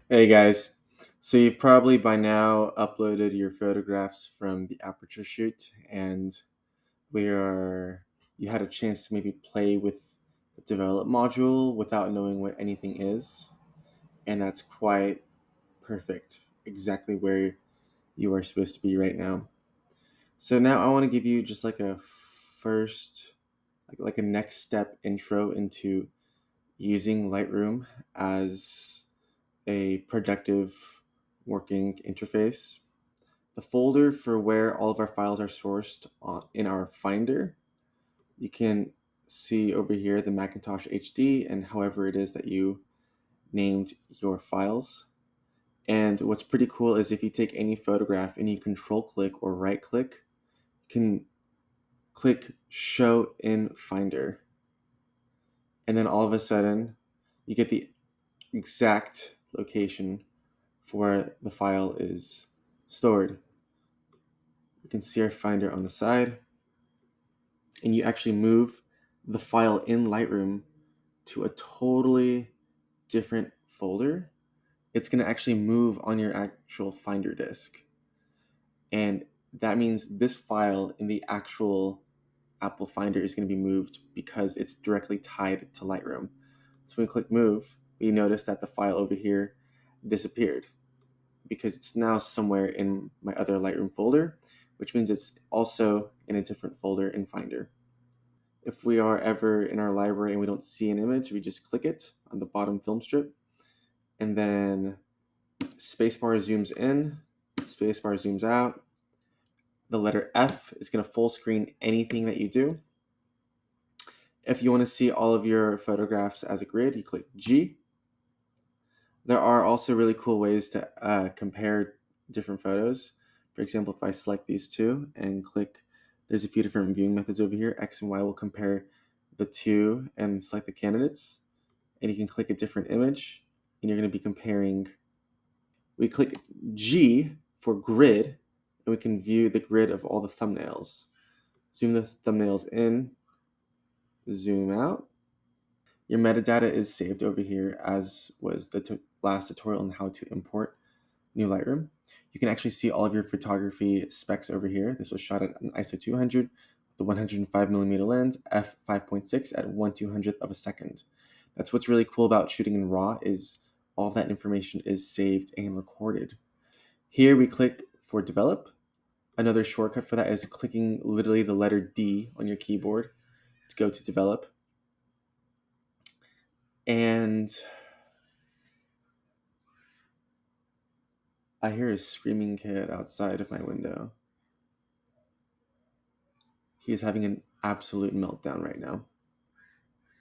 Hey guys, so you've probably by now uploaded your photographs from the aperture shoot, and we are you had a chance to maybe play with the develop module without knowing what anything is, and that's quite perfect, exactly where you are supposed to be right now. So now I want to give you just like a first, like a next step intro into using Lightroom as a productive working interface. The folder for where all of our files are sourced in our Finder, you can see over here the Macintosh HD and however it is that you named your files. And what's pretty cool is if you take any photograph and you control click or right click, you can click show in Finder. And then all of a sudden, you get the exact location for where the file is stored. You can see our Finder on the side, and you actually move the file in Lightroom to a totally different folder. It's going to actually move on your actual Finder disk. And that means this file in the actual Apple Finder is going to be moved because it's directly tied to Lightroom. So when we click move, we notice that the file over here disappeared because it's now somewhere in my other Lightroom folder, which means it's also in a different folder in Finder. If we are ever in our library and we don't see an image, we just click it on the bottom film strip, and then spacebar zooms in, spacebar zooms out. The letter F is going to full screen anything that you do. If you want to see all of your photographs as a grid, you click G. There are also really cool ways to compare different photos. For example, if I select these two and click, there's a few different viewing methods over here. X and Y will compare the two and select the candidates. And you can click a different image, and you're going to be comparing. We click G for grid, and we can view the grid of all the thumbnails. Zoom the thumbnails in, zoom out. Your metadata is saved over here, as was the last tutorial on how to import new Lightroom. You can actually see all of your photography specs over here. This was shot at an ISO 200, the 105mm lens, f5.6 at 1/200th of a second. That's what's really cool about shooting in RAW, is all that information is saved and recorded. Here we click for develop. Another shortcut for that is clicking literally the letter D on your keyboard to go to develop. And I hear a screaming kid outside of my window. He is having an absolute meltdown right now.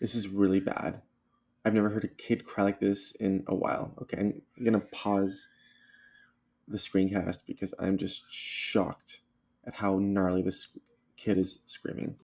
This is really bad. I've never heard a kid cry like this in a while. Okay, I'm gonna pause the screencast because I'm just shocked at how gnarly this kid is screaming.